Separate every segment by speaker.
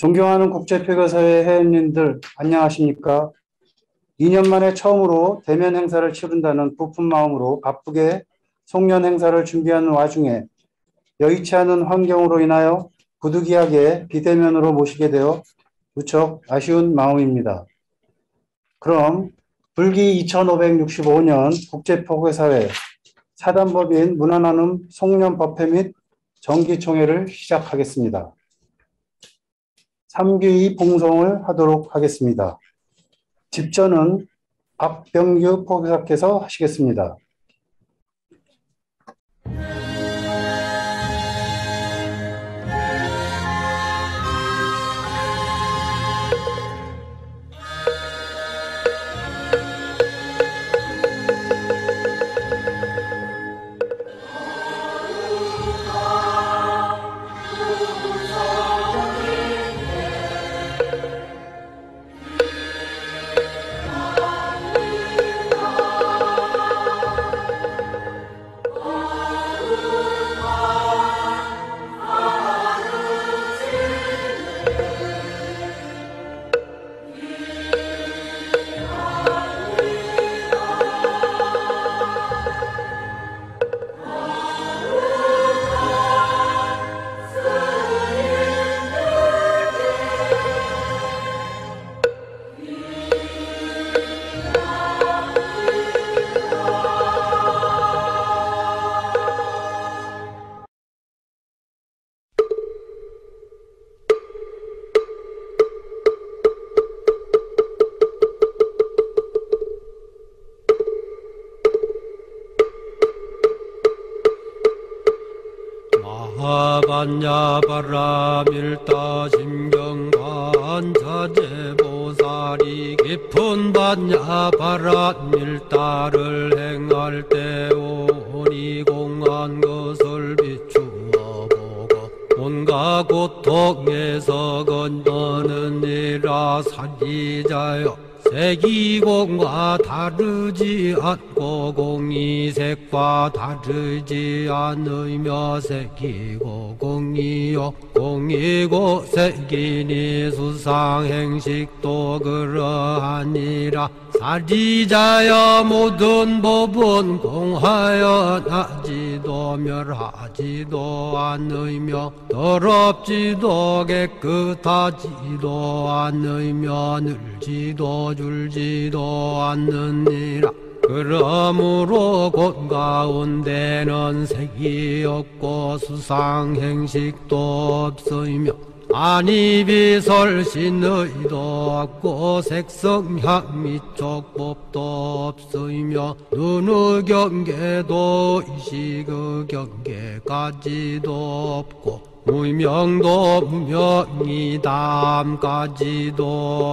Speaker 1: 존경하는 국제표교사회 회원님들 안녕하십니까? 2년 만에 처음으로 대면 행사를 치른다는 부푼 마음으로 바쁘게 송년 행사를 준비하는 와중에 여의치 않은 환경으로 인하여 부득이하게 비대면으로 모시게 되어 무척 아쉬운 마음입니다. 그럼 불기 2565년 국제표교사회 사단법인 문화나눔 송년법회 및 정기총회를 시작하겠습니다. 3귀의 봉송을 하도록 하겠습니다. 집전은 박병규 포교사께서 하시겠습니다.
Speaker 2: 반야바라밀다 심경관자재보살이 깊은 반야바라밀다를 행할 때 오니 공한 것을 비추어 보고 온갖 고통에서 건너느니라. 사리자여, 색이공과 다르지 않고 공이 색과 다르지 않으며 색이고 공이요 공이고 색이니 수상행식도 그러하니라. 사리자여, 모든 법은 공하여 나지도 멸하지도 않으며 더럽지도 깨끗하지도 않으며 늘지도 줄지도 않느니라. 그러므로 곧 가운데는 색이 없고 수상행식도 없으며 안이비설신의도 없고 색성향 미촉법도 없으며 눈의 경계도 의식의 경계까지도 없고 무명도 무명이 다함까지도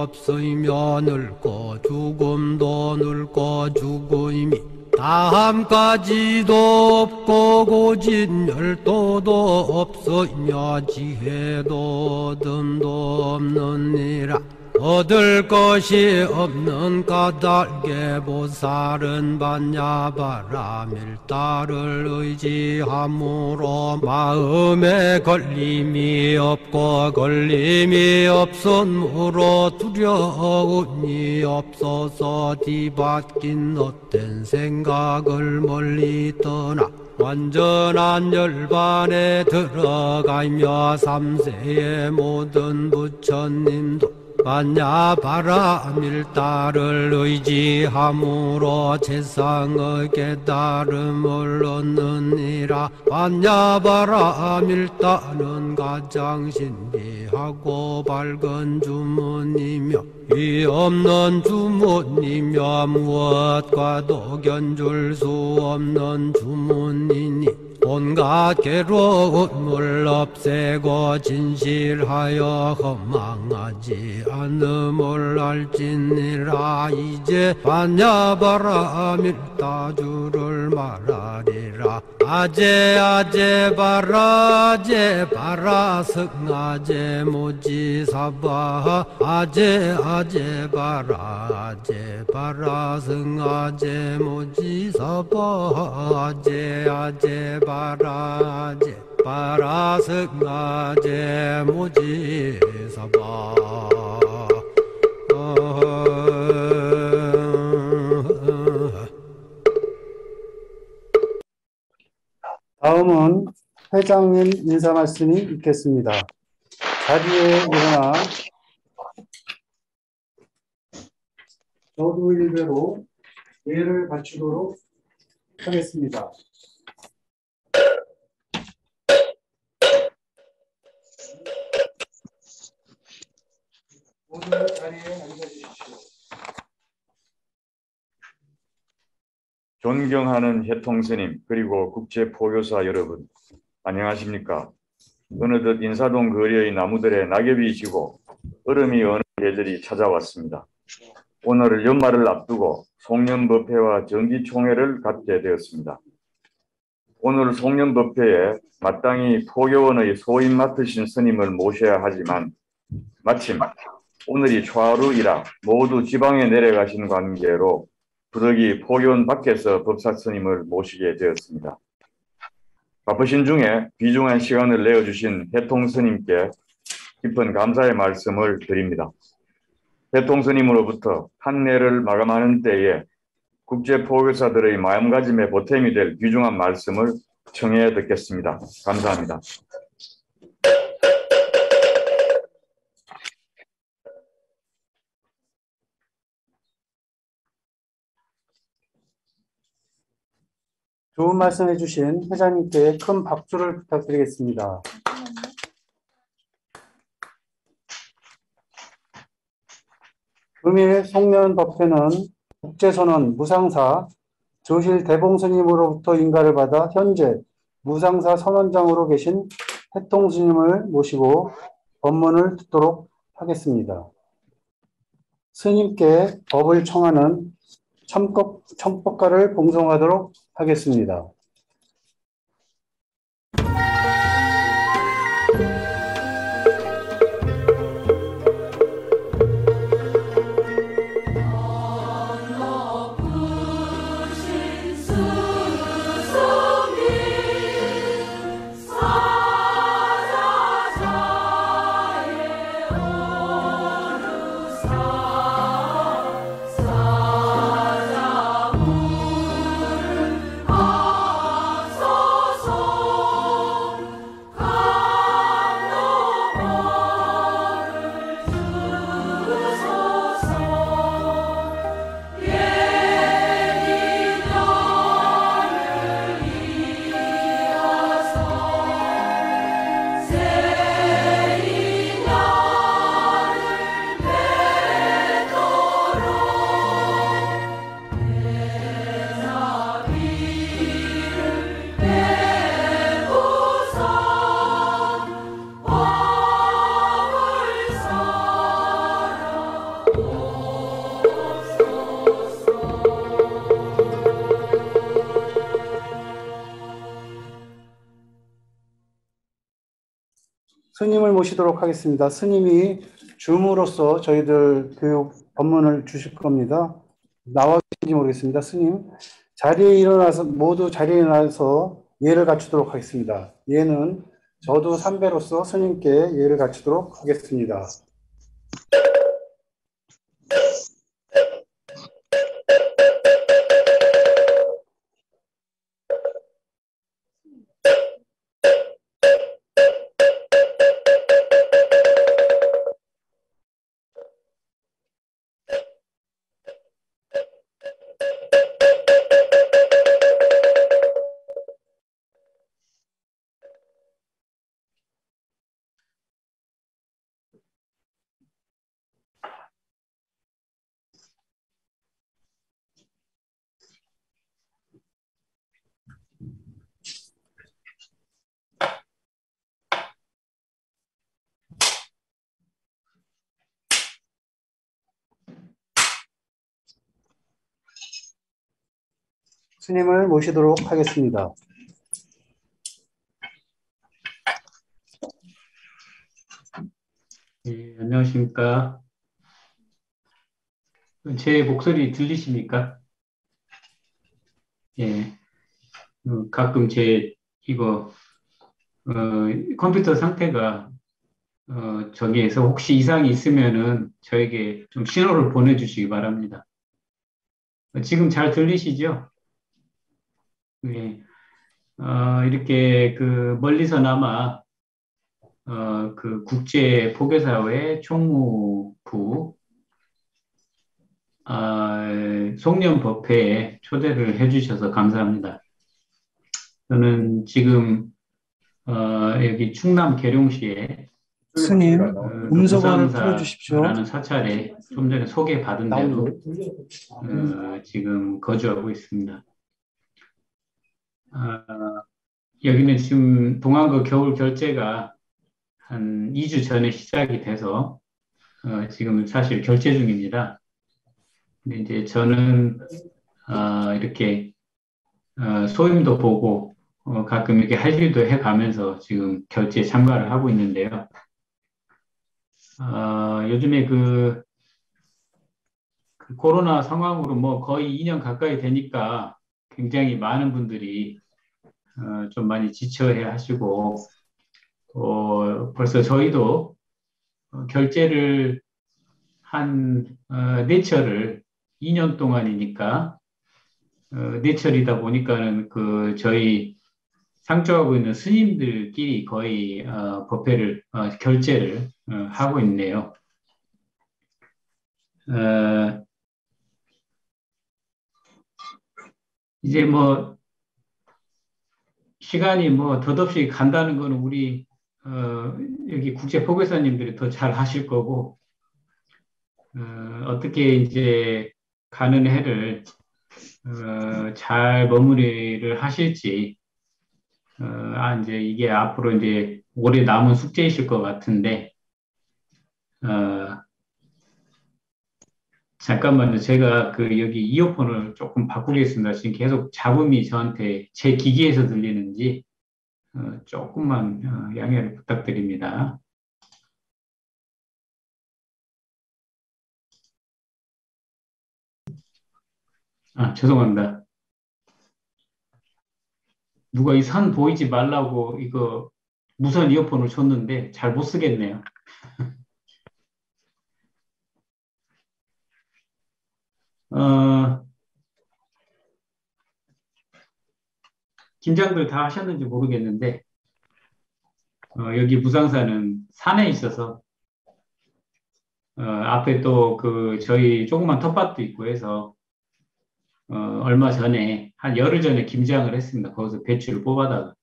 Speaker 2: 없으며 늙고 죽음도 늙고 죽음이 다함까지도 없고 고진열도도 없으며 지혜도 듬도 없느니라. 얻을 것이 없는 까닭에 보살은 반야바라밀다를 의지함으로 마음에 걸림이 없고 걸림이 없으므로 두려움이 없어서 뒤바뀐 헛된 생각을 멀리 떠나 완전한 열반에 들어가며 삼세의 모든 부처님도 반야바라밀다를 의지함으로 세상의 깨달음을 얻느니라. 반야바라밀다는 가장 신비하고 밝은 주문이며 위 없는 주문이며 무엇과도 견줄 수 없는 주문이니 온갖 괴로움을 없애고 진실하여 허망하지 않음을 알지니라. 이제 반야바라밀다주를 말하리라. 아제아제바라제바라 승아제모지사바 아제아제바라 승아제모지사바 아제아제바라제 바라석나제 무지사바
Speaker 1: 다음은 회장님 인사 말씀이 있겠습니다. 자리에 일어나 저도 일배로 예를 갖추도록 하겠습니다. 모두 자리에 앉아주십시오.
Speaker 3: 존경하는 해통스님 그리고 국제포교사 여러분, 안녕하십니까? 어느덧 인사동 거리의 나무들에 낙엽이 지고 얼음이 어는 계절이 찾아왔습니다. 오늘 연말을 앞두고 송년법회와 정기총회를 갖게 되었습니다. 오늘 송년법회에 마땅히 포교원의 소임 맡으신 스님을 모셔야 하지만 마침 오늘이 초하루이라 모두 지방에 내려가신 관계로 부득이 포교원 밖에서 법사 스님을 모시게 되었습니다. 바쁘신 중에 귀중한 시간을 내어주신 해통 스님께 깊은 감사의 말씀을 드립니다. 해통 스님으로부터 판례를 마감하는 때에 국제 포교사들의 마음가짐에 보탬이 될 귀중한 말씀을 청해 듣겠습니다. 감사합니다.
Speaker 1: 좋은 말씀 해주신 회장님께 큰 박수를 부탁드리겠습니다. 금일 송년법회는 국제선언 무상사 조실 대봉스님으로부터 인가를 받아 현재 무상사 선원장으로 계신 해통스님을 모시고 법문을 듣도록 하겠습니다. 스님께 법을 청하는 청법가를 봉송하도록 하겠습니다. 스님을 모시도록 하겠습니다. 스님이 줌으로써 저희들 교육 법문을 주실 겁니다. 나와 계신지 모르겠습니다. 스님, 자리에 일어나서 모두 자리에 일어나서 예를 갖추도록 하겠습니다. 예는 저도 삼배로서 스님께 예를 갖추도록 하겠습니다. 스님을 모시도록 하겠습니다.
Speaker 4: 예, 안녕하십니까. 제 목소리 들리십니까? 예, 가끔 제 이거 컴퓨터 상태가 저기에서 혹시 이상이 있으면은 저에게 좀 신호를 보내주시기 바랍니다. 지금 잘 들리시죠? 네. 이렇게 그 멀리서나마 그 국제 포교사회 총무부 송년법회에 초대를 해주셔서 감사합니다. 저는 지금 여기 충남 계룡시에
Speaker 1: 스님, 음소거를 풀어주십시오.
Speaker 4: 부산사라는 사찰에 좀 전에 소개받은 대로 지금 거주하고 있습니다. 여기는 지금 동안거 겨울 결제가 한 2주 전에 시작이 돼서 지금 사실 결제 중입니다. 근데 이제 저는 이렇게 소임도 보고 가끔 이렇게 할 일도 해가면서 지금 결제에 참가를 하고 있는데요. 요즘에 그 코로나 상황으로 뭐 거의 2년 가까이 되니까 굉장히 많은 분들이 좀 많이 지쳐해 하시고 벌써 저희도 결제를 한 네 차를 2년 동안이니까 네 차이다 보니까는 그 저희 상주하고 있는 스님들끼리 거의 법회를 결제를 하고 있네요. 이제 뭐 시간이 뭐 덧없이 간다는 거는 우리 여기 국제 포교사님들이 더 잘 하실 거고 어떻게 이제 가는 해를 잘 마무리를 하실지 이제 이게 앞으로 이제 올해 남은 숙제이실 것 같은데 잠깐만요. 제가 그 여기 이어폰을 조금 바꾸겠습니다. 지금 계속 잡음이 저한테 제 기기에서 들리는지 조금만 양해를 부탁드립니다. 죄송합니다. 누가 이 선 보이지 말라고 이거 무선 이어폰을 줬는데 잘 못 쓰겠네요. 김장들 다 하셨는지 모르겠는데 여기 무상사는 산에 있어서 앞에 또 그 저희 조그만 텃밭도 있고 해서 얼마 전에 한 열흘 전에 김장을 했습니다. 거기서 배추를 뽑아다가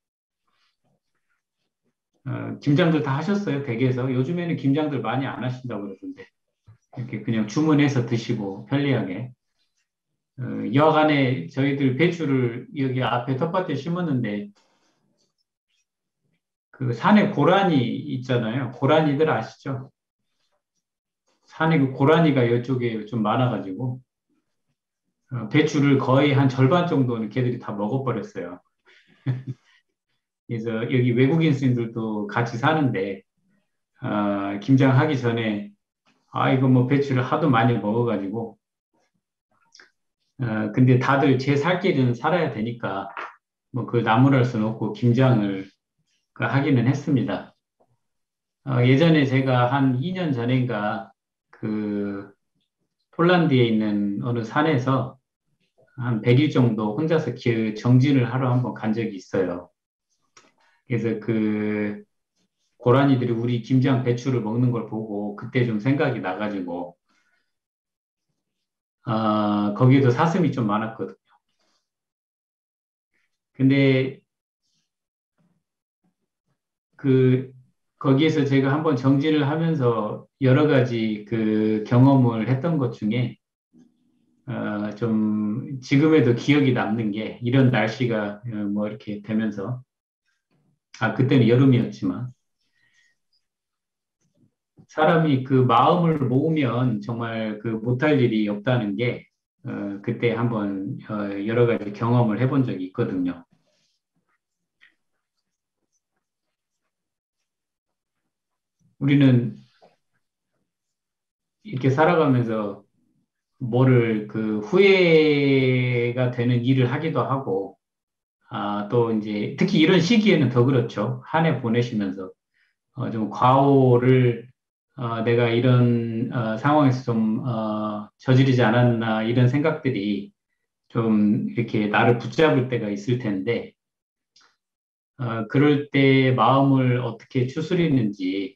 Speaker 4: 김장들 다 하셨어요. 댁에서 요즘에는 김장들 많이 안 하신다고 그러던데 이렇게 그냥 주문해서 드시고 편리하게 여간에 저희들 배추를 여기 앞에 텃밭에 심었는데 그 산에 고라니 있잖아요. 고라니들 아시죠? 산에 그 고라니가 이쪽에 좀 많아가지고 배추를 거의 한 절반 정도는 걔들이 다 먹어버렸어요. 그래서 여기 외국인 스님들도 같이 사는데 김장하기 전에 이거 뭐 배추를 하도 많이 먹어가지고 근데 다들 제 살 길은 살아야 되니까 뭐 그 나무랄 수는 없고 김장을 하기는 했습니다. 예전에 제가 한 2년 전인가 그 폴란드에 있는 어느 산에서 한 100일 정도 혼자서 정진을 하러 한번 간 적이 있어요. 그래서 그 고라니들이 우리 김장 배추를 먹는 걸 보고 그때 좀 생각이 나가지고 거기에도 사슴이 좀 많았거든요. 근데 거기에서 제가 한번 정진을 하면서 여러 가지 그 경험을 했던 것 중에 좀 지금에도 기억이 남는 게 이런 날씨가 뭐 이렇게 되면서 그때는 여름이었지만 사람이 그 마음을 모으면 정말 그 못할 일이 없다는 게 그때 한번 여러 가지 경험을 해본 적이 있거든요. 우리는 이렇게 살아가면서 뭐를 그 후회가 되는 일을 하기도 하고 또 이제 특히 이런 시기에는 더 그렇죠. 한 해 보내시면서 좀 과오를 내가 이런 상황에서 좀 저지르지 않았나 이런 생각들이 좀 이렇게 나를 붙잡을 때가 있을 텐데 그럴 때 마음을 어떻게 추스리는지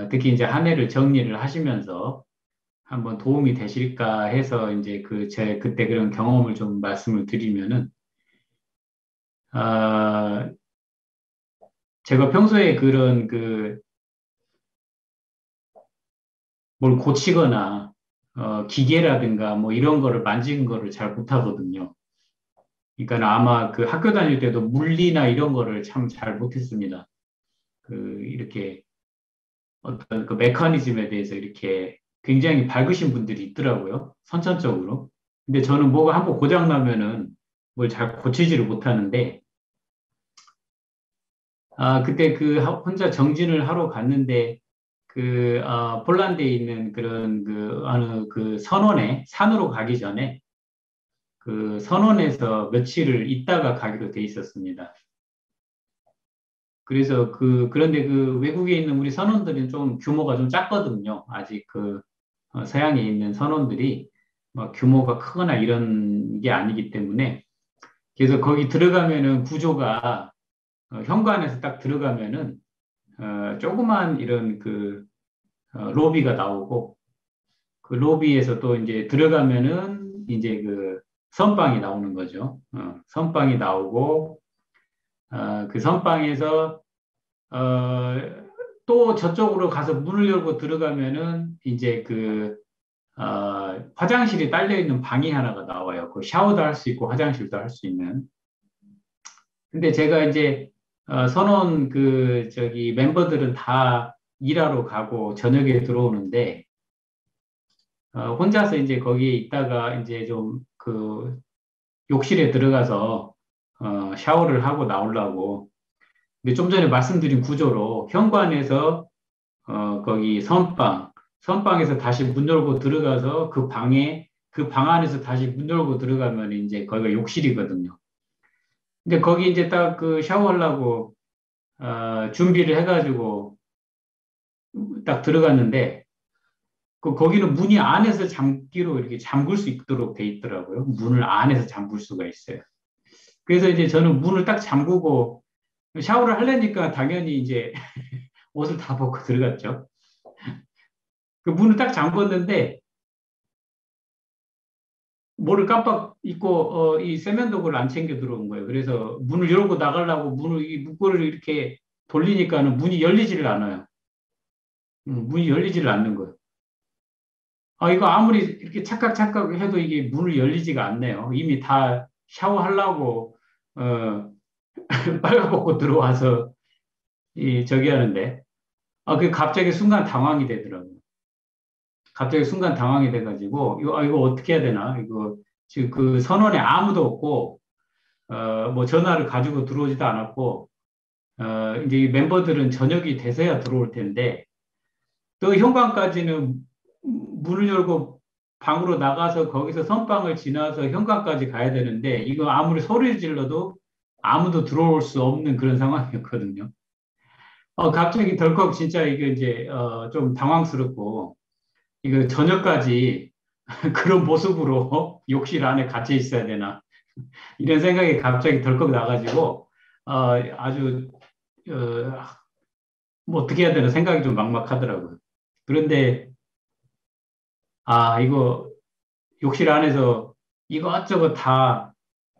Speaker 4: 특히 이제 한 해를 정리를 하시면서 한번 도움이 되실까 해서 이제 제 그때 그런 경험을 좀 말씀을 드리면은 아, 제가 평소에 그런 뭘 고치거나 기계라든가 뭐 이런 거를 만지는 거를 잘 못하거든요. 그러니까 아마 그 학교 다닐 때도 물리나 이런 거를 참 잘 못했습니다. 이렇게 어떤 그 메커니즘에 대해서 이렇게 굉장히 밝으신 분들이 있더라고요. 선천적으로. 근데 저는 뭐가 한번 고장 나면은 뭘 잘 고치지를 못하는데 그때 혼자 정진을 하러 갔는데 폴란드에 있는 그런 어느 선원에 산으로 가기 전에 그 선원에서 며칠을 있다가 가기로 돼 있었습니다. 그래서 그런데 외국에 있는 우리 선원들은 좀 규모가 좀 작거든요. 아직 서양에 있는 선원들이 막 규모가 크거나 이런 게 아니기 때문에 그래서 거기 들어가면은 구조가 현관에서 딱 들어가면은 조그만 이런 로비가 나오고 그 로비에서 또 이제 들어가면은 이제 선방이 나오는 거죠. 선방이 나오고 그 선방에서 어, 또 저쪽으로 가서 문을 열고 들어가면은 이제 화장실이 딸려 있는 방이 하나가 나와요. 그 샤워도 할 수 있고 화장실도 할 수 있는. 근데 제가 이제 선원 저기 멤버들은 다 일하러 가고 저녁에 들어오는데 혼자서 이제 거기에 있다가 이제 좀 욕실에 들어가서 샤워를 하고 나오려고. 근데 좀 전에 말씀드린 구조로 현관에서 거기 선방에서 다시 문 열고 들어가서 그 방 안에서 다시 문 열고 들어가면 이제 거기가 욕실이거든요. 근데 거기 이제 딱 샤워하려고 준비를 해가지고 딱 들어갔는데 거기는 문이 안에서 잠기로 이렇게 잠글 수 있도록 돼 있더라고요. 문을 안에서 잠글 수가 있어요. 그래서 이제 저는 문을 딱 잠그고 샤워를 하려니까 당연히 이제 옷을 다 벗고 들어갔죠. 그 문을 딱 잠궜는데 뭐를 깜빡 잊고 이 세면도구를 안 챙겨 들어온 거예요. 그래서 문을 열고 나가려고 이 문고리를 이렇게 돌리니까는 문이 열리지를 않아요. 문이 열리지를 않는 거예요. 이거 아무리 이렇게 착각착각 해도 이게 문을 열리지가 않네요. 이미 다 샤워하려고 빨아먹고 들어와서 저기 하는데 그 갑자기 순간 당황이 되더라고요. 갑자기 순간 당황이 돼가지고 이거 어떻게 해야 되나 지금 선원에 아무도 없고 뭐 전화를 가지고 들어오지도 않았고 이제 이 멤버들은 저녁이 돼서야 들어올 텐데 또 현관까지는 문을 열고 방으로 나가서 거기서 선방을 지나서 현관까지 가야 되는데 이거 아무리 소리를 질러도 아무도 들어올 수 없는 그런 상황이었거든요. 갑자기 덜컥 진짜 이게 이제 좀 당황스럽고 이거 저녁까지 그런 모습으로 욕실 안에 갇혀 있어야 되나 이런 생각이 갑자기 덜컥 나가지고 아주 뭐 어떻게 해야 되나 생각이 좀 막막하더라고요. 그런데 이거 욕실 안에서 이것저것 다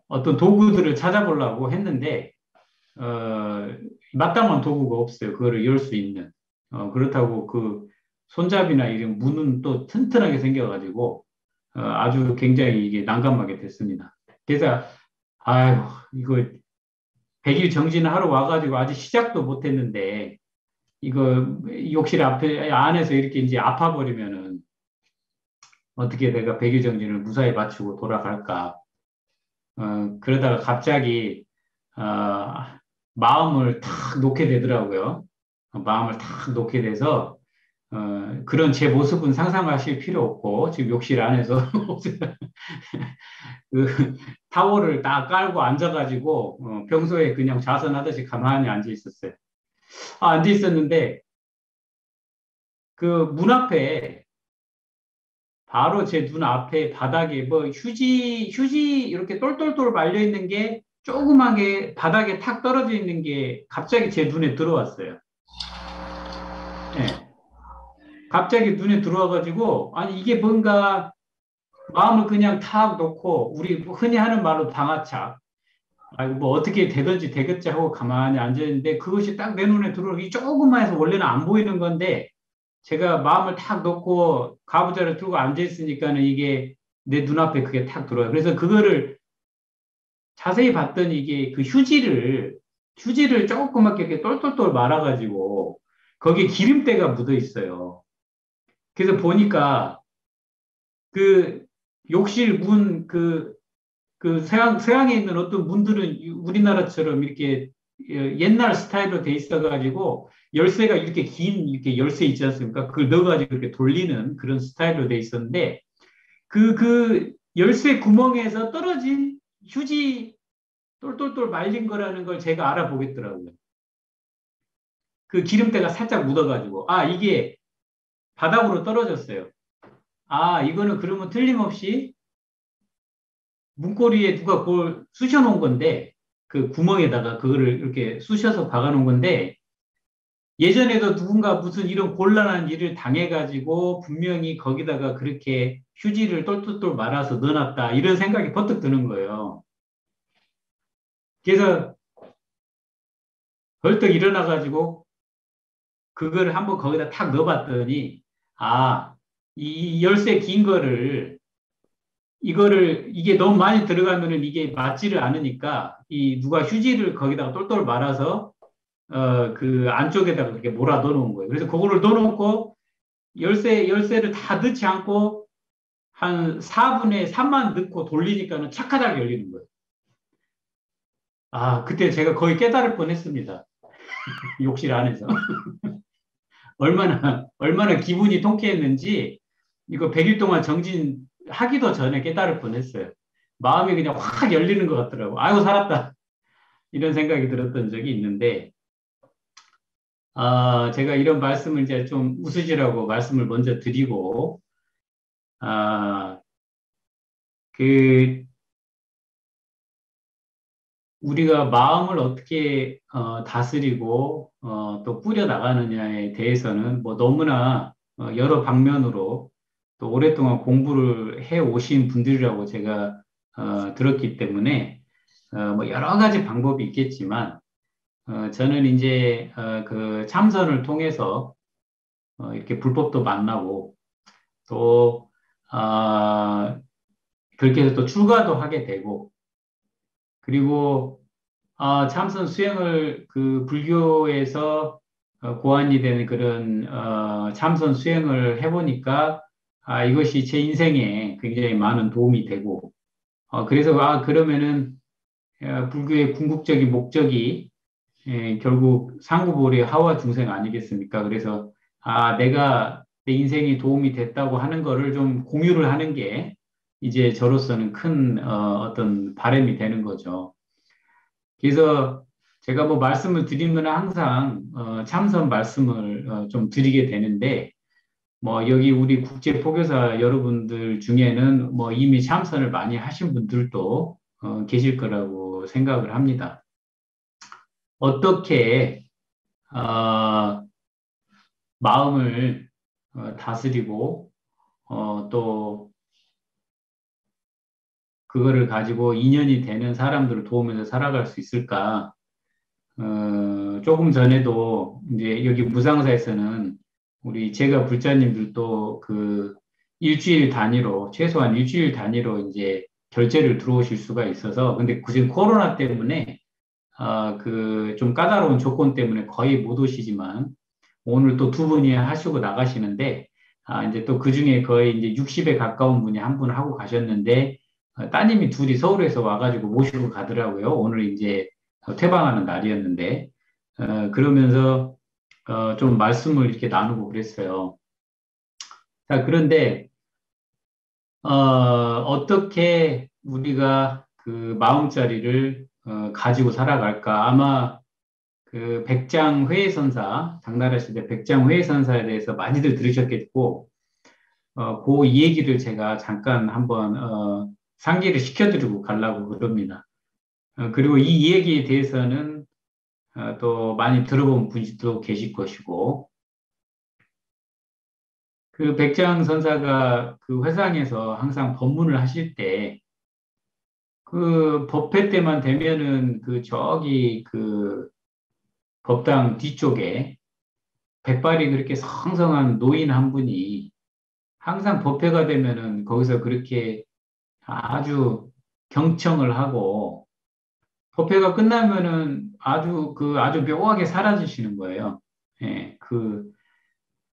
Speaker 4: 어떤 도구들을 찾아보려고 했는데 마땅한 도구가 없어요. 그거를 열 수 있는. 그렇다고 손잡이나 이런 문은 또 튼튼하게 생겨가지고 아주 굉장히 이게 난감하게 됐습니다. 그래서 아유 이거 100일 정진을 하러 와가지고 아직 시작도 못했는데 이거 욕실 안에서 이렇게 이제 아파버리면은 어떻게 내가 100일 정진을 무사히 마치고 돌아갈까? 그러다가 갑자기 마음을 탁 놓게 되더라고요. 마음을 탁 놓게 돼서 그런 제 모습은 상상하실 필요 없고, 지금 욕실 안에서 그 타월을 딱 깔고 앉아가지고, 평소에 그냥 좌선하듯이 가만히 앉아 있었어요. 앉아 있었는데, 그 문 앞에, 바로 제 눈 앞에 바닥에 뭐 휴지 이렇게 똘똘똘 말려 있는 게 조그맣게 바닥에 탁 떨어져 있는 게 갑자기 제 눈에 들어왔어요. 예. 갑자기 눈에 들어와가지고, 아니, 이게 뭔가 마음을 그냥 탁 놓고, 우리 흔히 하는 말로 방아착. 아이고, 뭐 어떻게 되든지 되겠지 하고 가만히 앉아있는데, 그것이 딱 내 눈에 들어오고, 이 조금만 해서 원래는 안 보이는 건데, 제가 마음을 탁 놓고 가부좌를 들고 앉아있으니까는 이게 내 눈앞에 그게 탁 들어와요. 그래서 그거를 자세히 봤더니 이게 그 휴지를 조그맣게 이렇게 똘똘똘 말아가지고, 거기에 기름때가 묻어 있어요. 그래서 보니까 그 욕실 문, 서양에 있는 어떤 문들은 우리나라처럼 이렇게 옛날 스타일로 돼 있어가지고 열쇠가 이렇게 긴 이렇게 열쇠 있지 않습니까? 그걸 넣어가지고 이렇게 돌리는 그런 스타일로 돼 있었는데 그 열쇠 구멍에서 떨어진 휴지 똘똘똘 말린 거라는 걸 제가 알아보겠더라고요. 그 기름때가 살짝 묻어가지고 이게 바닥으로 떨어졌어요. 이거는 그러면 틀림없이 문고리에 누가 그걸 쑤셔 놓은 건데, 그 구멍에다가 그거를 이렇게 쑤셔서 박아 놓은 건데, 예전에도 누군가 무슨 이런 곤란한 일을 당해가지고 분명히 거기다가 그렇게 휴지를 똘똘똘 말아서 넣어놨다. 이런 생각이 번뜩 드는 거예요. 그래서 벌떡 일어나가지고 그걸 한번 거기다 탁 넣어봤더니, 이 열쇠 긴 거를 이게 너무 많이 들어가면은 이게 맞지를 않으니까 누가 휴지를 거기다가 똘똘 말아서 그 안쪽에다가 이렇게 몰아 넣어놓은 거예요. 그래서 그거를 넣어놓고 열쇠를 다 넣지 않고 한 4분의 3만 넣고 돌리니까는 착하다게 열리는 거예요. 그때 제가 거의 깨달을 뻔했습니다. 욕실 안에서. 얼마나 기분이 통쾌했는지 이거 100일 동안 정진하기도 전에 깨달을 뻔했어요. 마음이 그냥 확 열리는 것 같더라고. 아이고 살았다. 이런 생각이 들었던 적이 있는데 제가 이런 말씀을 이제 좀 웃으시라고 말씀을 먼저 드리고 우리가 마음을 어떻게 다스리고 또 뿌려 나가느냐에 대해서는 뭐 너무나 여러 방면으로 또 오랫동안 공부를 해 오신 분들이라고 제가 들었기 때문에 뭐 여러 가지 방법이 있겠지만 저는 이제 그 참선을 통해서 이렇게 불법도 만나고 또 그렇게 해서 또 출가도 하게 되고 그리고 참선 수행을 그 불교에서 고안이 되는 그런 참선 수행을 해보니까 이것이 제 인생에 굉장히 많은 도움이 되고 그래서 그러면은 불교의 궁극적인 목적이 결국 상구보리 하와 중생 아니겠습니까? 그래서 내가 내 인생이 도움이 됐다고 하는 거를 좀 공유를 하는 게 이제 저로서는 큰 어떤 바람이 되는 거죠. 그래서 제가 뭐 말씀을 드리면 항상 참선 말씀을 좀 드리게 되는데 뭐 여기 우리 국제 포교사 여러분들 중에는 뭐 이미 참선을 많이 하신 분들도 계실 거라고 생각을 합니다. 어떻게 마음을 다스리고 또 그거를 가지고 인연이 되는 사람들을 도우면서 살아갈 수 있을까? 조금 전에도 이제 여기 무상사에서는 제가 불자님들도 그 일주일 단위로, 최소한 일주일 단위로 이제 결제를 들어오실 수가 있어서, 근데 지금 코로나 때문에, 그 좀 까다로운 조건 때문에 거의 못 오시지만, 오늘 또 두 분이 하시고 나가시는데, 이제 또 그 중에 거의 이제 60에 가까운 분이 한 분 하고 가셨는데, 따님이 둘이 서울에서 와가지고 모시고 가더라고요. 오늘 이제 퇴방하는 날이었는데, 그러면서 좀 말씀을 이렇게 나누고 그랬어요. 자, 그런데, 어떻게 우리가 그 마음자리를 가지고 살아갈까? 아마 그 백장 회의선사, 당나라 시대 백장 회의선사에 대해서 많이들 들으셨겠고, 그 얘기를 제가 잠깐 한번, 상기를 시켜드리고 가려고 그럽니다. 그리고 이 얘기에 대해서는 또 많이 들어본 분도 계실 것이고, 그 백장 선사가 그 회상에서 항상 법문을 하실 때, 그 법회 때만 되면은 그 저기 그 법당 뒤쪽에 백발이 그렇게 성성한 노인 한 분이 항상 법회가 되면은 거기서 그렇게 아주 경청을 하고 법회가 끝나면은 아주 묘하게 사라지시는 거예요. 예, 그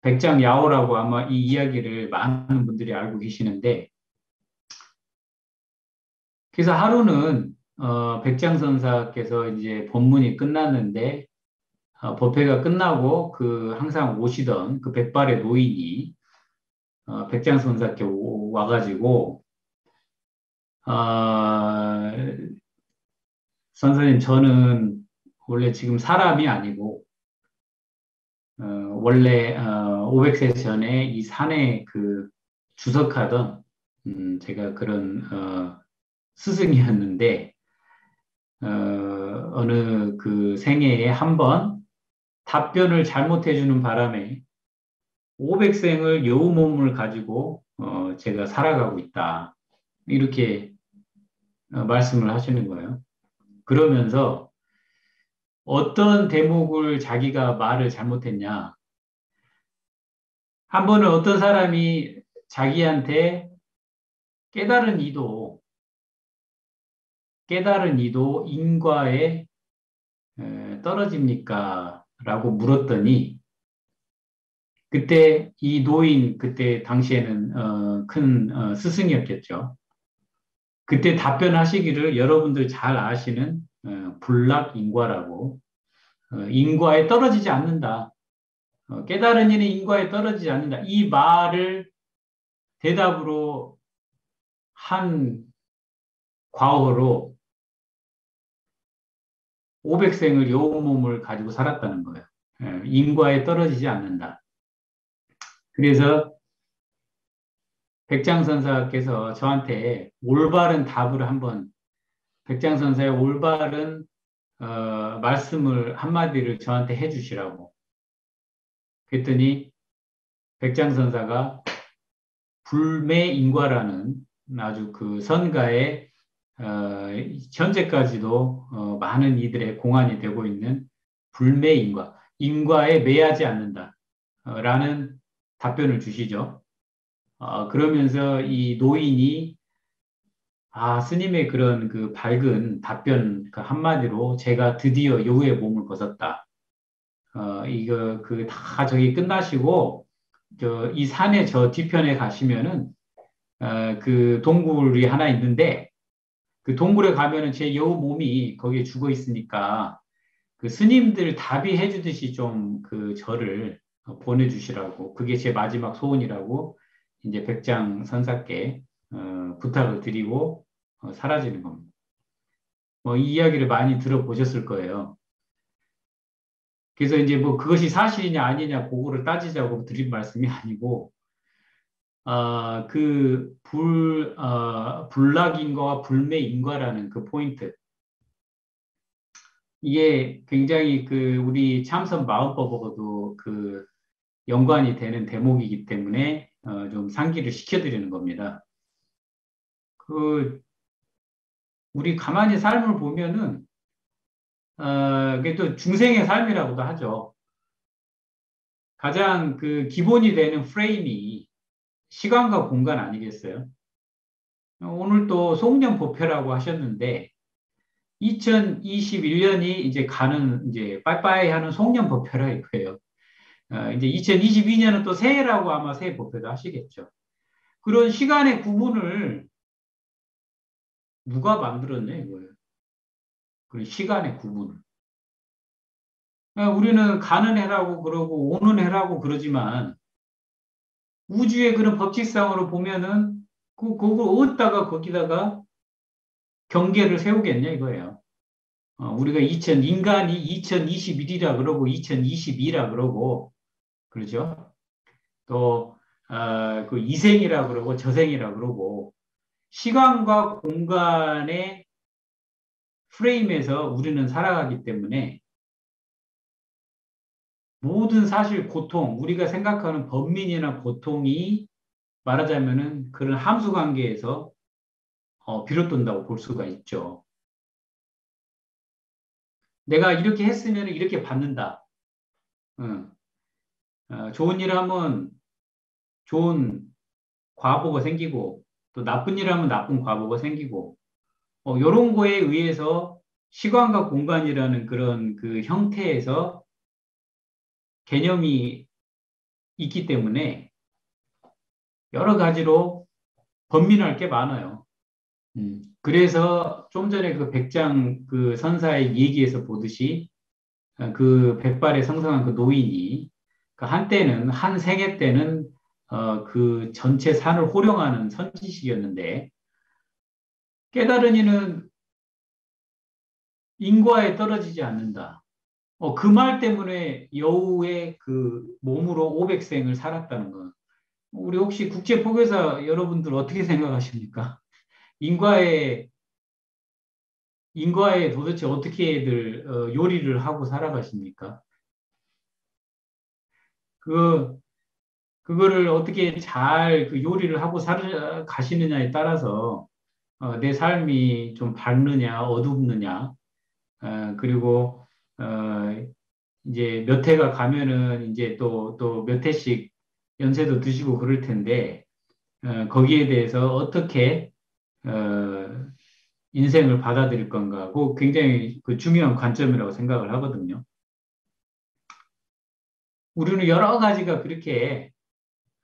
Speaker 4: 백장 야오라고 아마 이 이야기를 많은 분들이 알고 계시는데 그래서 하루는 백장 선사께서 이제 법문이 끝났는데 법회가 끝나고 그 항상 오시던 그 백발의 노인이 백장 선사께 와가지고 어, 선생님 저는 원래 지금 사람이 아니고 원래 500세 전에 이 산에 그 주석하던 제가 그런 스승이었는데 어느 그 생애에 한 번 답변을 잘못해 주는 바람에 500생을 여우 몸을 가지고 제가 살아가고 있다. 이렇게 말씀을 하시는 거예요. 그러면서 어떤 대목을 자기가 말을 잘못했냐. 한 번은 어떤 사람이 자기한테 깨달은 이도 인과에 떨어집니까? 라고 물었더니 그때 이 노인 그때 당시에는 큰 스승이었겠죠. 그때 답변하시기를 여러분들 잘 아시는 불락인과라고 인과에 떨어지지 않는다. 깨달은 이는 인과에 떨어지지 않는다. 이 말을 대답으로 한 과거로 500생을 여우 몸을 가지고 살았다는 거예요. 인과에 떨어지지 않는다. 그래서 백장선사께서 저한테 올바른 답을 한번 백장선사의 올바른 말씀을 한마디를 저한테 해주시라고 그랬더니 백장선사가 불매인과라는 아주 그 선가에 현재까지도 많은 이들의 공안이 되고 있는 불매인과 인과에 매하지 않는다 라는 답변을 주시죠. 그러면서 이 노인이 스님의 그런 그 밝은 답변 그 한마디로 제가 드디어 여우의 몸을 벗었다. 이거 그 다 저기 끝나시고 이 산의 저 뒤편에 가시면은 그 동굴이 하나 있는데 그 동굴에 가면은 제 여우 몸이 거기에 죽어 있으니까 그 스님들 답이 해주듯이 좀 그 저를 보내주시라고 그게 제 마지막 소원이라고 이제 백장 선사께 부탁을 드리고 사라지는 겁니다. 이 이야기를 많이 들어보셨을 거예요. 그래서 이제 뭐 그것이 사실이냐 아니냐 그거를 따지자고 드린 말씀이 아니고 불락인과와 불매인과라는 그 포인트 이게 굉장히 그 우리 참선 마음법하고도 그 연관이 되는 대목이기 때문에 좀 상기를 시켜드리는 겁니다. 그 우리 가만히 삶을 보면은 그게 또 중생의 삶이라고도 하죠. 가장 그 기본이 되는 프레임이 시간과 공간 아니겠어요? 오늘 또 송년법회라고 하셨는데 2021년이 이제 가는 이제 빠이빠이 하는 송년법회라 이거예요. 이제 2022년은 또 새해라고 아마 새해 법회도 하시겠죠. 그런 시간의 구분을 누가 만들었냐 이거예요. 그런 시간의 구분을. 우리는 가는 해라고 그러고 오는 해라고 그러지만 우주의 그런 법칙상으로 보면은 그걸 어디다가 거기다가 경계를 세우겠냐 이거예요. 우리가 인간이 2021이라 그러고 2022라 그러고 그러죠. 또 그 이생이라 그러고 저생이라 그러고 시간과 공간의 프레임에서 우리는 살아가기 때문에 모든 사실 고통, 우리가 생각하는 번민이나 고통이 말하자면은 그런 함수 관계에서 비롯된다고 볼 수가 있죠. 내가 이렇게 했으면 이렇게 받는다. 좋은 일 하면 좋은 과보가 생기고 또 나쁜 일 하면 나쁜 과보가 생기고 이런 거에 의해서 시간과 공간이라는 그런 그 형태에서 개념이 있기 때문에 여러 가지로 번민할 게 많아요. 그래서 좀 전에 그 백장 그 선사의 얘기에서 보듯이 그 백발에 성성한 그 노인이 그 한때는 한 생애 때는 그 전체 산을 호령하는 선지식이었는데 깨달은 이는 인과에 떨어지지 않는다. 그 말 때문에 여우의 그 몸으로 500생을 살았다는 거. 우리 혹시 국제포교사 여러분들 어떻게 생각하십니까? 인과에 도대체 어떻게들 요리를 하고 살아가십니까? 그거를 어떻게 잘 그 요리를 하고 살아가시느냐에 따라서 내 삶이 좀 밝느냐 어둡느냐 그리고 이제 몇 해가 가면은 이제 또 몇 해씩 연세도 드시고 그럴 텐데 거기에 대해서 어떻게 인생을 받아들일 건가, 그 굉장히 그 중요한 관점이라고 생각을 하거든요. 우리는 여러 가지가 그렇게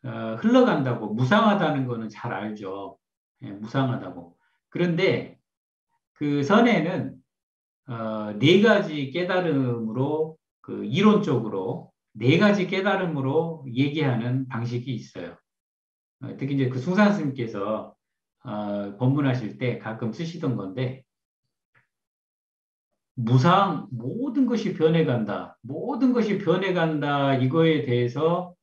Speaker 4: 흘러간다고, 무상하다는 거는 잘 알죠. 예, 무상하다고. 그런데 그 선에는 네 가지 깨달음으로 그 이론적으로 네 가지 깨달음으로 얘기하는 방식이 있어요. 특히 이제 그 숭산 스님께서 법문하실 때 가끔 쓰시던 건데 무상 모든 것이 변해간다. 모든 것이 변해간다. 이거에 대해서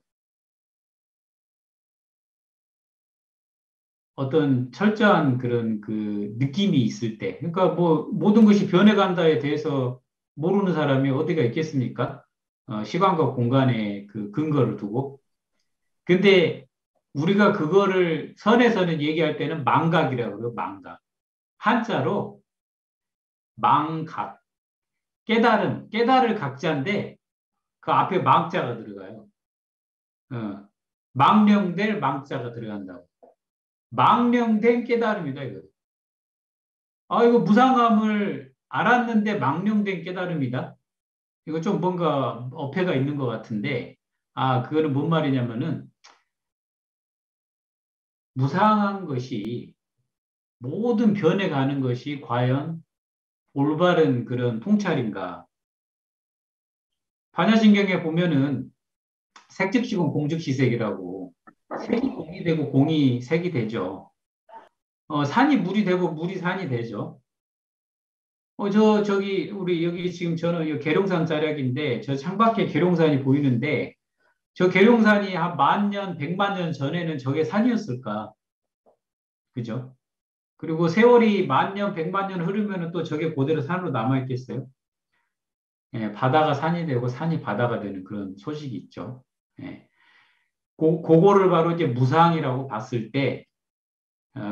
Speaker 4: 어떤 철저한 그런 그 느낌이 있을 때, 그러니까 뭐 모든 것이 변해간다에 대해서 모르는 사람이 어디가 있겠습니까? 시간과 공간의 그 근거를 두고. 근데 우리가 그거를 선에서는 얘기할 때는 망각이라고 그래요. 망각. 한자로 망각. 깨달을 각자인데 그 앞에 망자가 들어가요. 망령될 망자가 들어간다고. 망령된 깨달음이다 이거. 이거 무상함을 알았는데 망령된 깨달음이다. 이거 좀 뭔가 어폐가 있는 것 같은데, 그거는 뭔 말이냐면은 무상한 것이 모든 변해가는 것이 과연 올바른 그런 통찰인가? 반야신경에 보면은 색즉시공 공즉시색이라고 색이 공이 되고 공이 색이 되죠. 산이 물이 되고 물이 산이 되죠. 우리 여기 지금 저는 이 계룡산 자락인데 저 창밖에 계룡산이 보이는데 저 계룡산이 한 10,000년, 1,000,000년 전에는 저게 산이었을까? 그죠? 그리고 세월이 10,000년, 1,000,000년 흐르면은 또 저게 그대로 산으로 남아있겠어요? 예, 바다가 산이 되고 산이 바다가 되는 그런 소식이 있죠. 예. 그거를 바로 이제 무상이라고 봤을 때,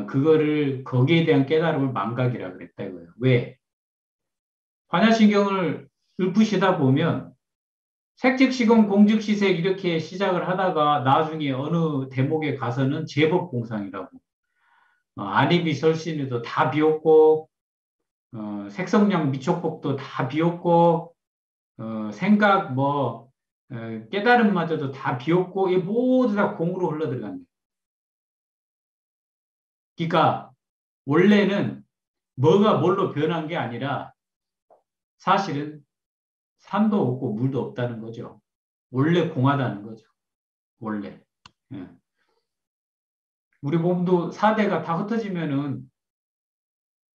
Speaker 4: 그거를, 거기에 대한 깨달음을 망각이라고 그랬다 이거예요. 왜? 반야신경을 읊으시다 보면, 색즉시공 공즉시색 이렇게 시작을 하다가 나중에 어느 대목에 가서는 제법공상이라고. 안입이 설신에도 다 비웠고, 색성량 미촉법도 다 비웠고, 생각 깨달음마저도 다 비웠고, 이 모두 다 공으로 흘러 들어간다. 그러니까 원래는 뭐가 뭘로 변한 게 아니라 사실은 산도 없고 물도 없다는 거죠. 원래 공하다는 거죠. 원래. 예. 우리 몸도 4대가 다 흩어지면은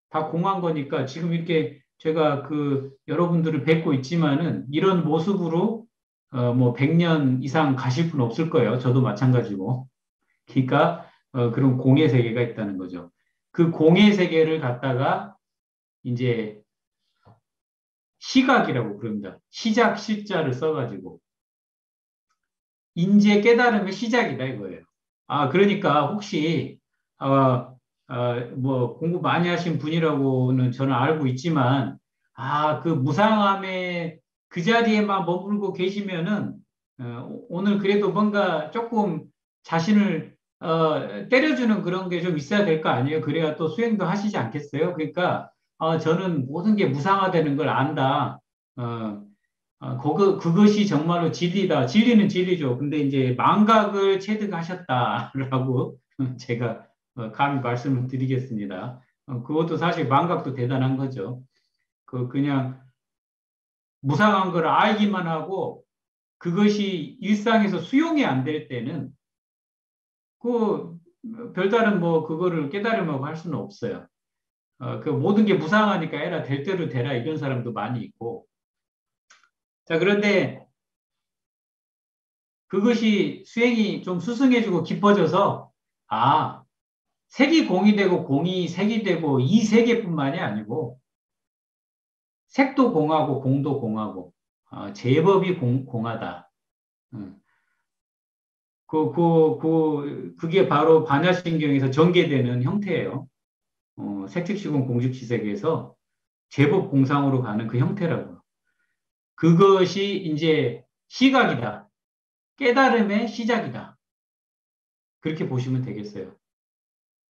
Speaker 4: 다 공한 거니까 지금 이렇게 제가 그 여러분들을 뵙고 있지만은 이런 모습으로 뭐 100년 이상 가실 분 없을 거예요. 저도 마찬가지고. 그러니까 그런 공의 세계가 있다는 거죠. 그 공의 세계를 갖다가 이제 시각이라고 부릅니다. 시작 시자를 써가지고 인지의 깨달음의 시작이다 이거예요. 아 그러니까 혹시 뭐 공부 많이 하신 분이라고는 저는 알고 있지만 그 무상함에 그 자리에만 머물고 계시면은 오늘 그래도 뭔가 조금 자신을 때려주는 그런 게 좀 있어야 될 거 아니에요? 그래야 또 수행도 하시지 않겠어요? 그러니까 저는 모든 게 무상화되는 걸 안다. 그것이 정말로 진리다. 진리는 진리죠. 근데 이제 망각을 체득하셨다라고 제가 감히 말씀을 드리겠습니다. 그것도 사실 망각도 대단한 거죠. 그냥 무상한 걸 알기만 하고 그것이 일상에서 수용이 안 될 때는 그 별다른 뭐 그거를 깨달음하고 할 수는 없어요. 그 모든 게 무상하니까 에라 될 대로 되라 이런 사람도 많이 있고. 자, 그런데 그것이 수행이 좀 수승해지고 깊어져서 색이 공이 되고 공이 색이 되고 이 세계뿐만이 아니고 색도 공하고 공도 공하고 제법이 공하다. 그게 바로 반야신경에서 전개되는 형태예요. 색즉시공 공즉시색에서 제법 공상으로 가는 그 형태라고. 그것이 이제 시각이다. 깨달음의 시작이다. 그렇게 보시면 되겠어요.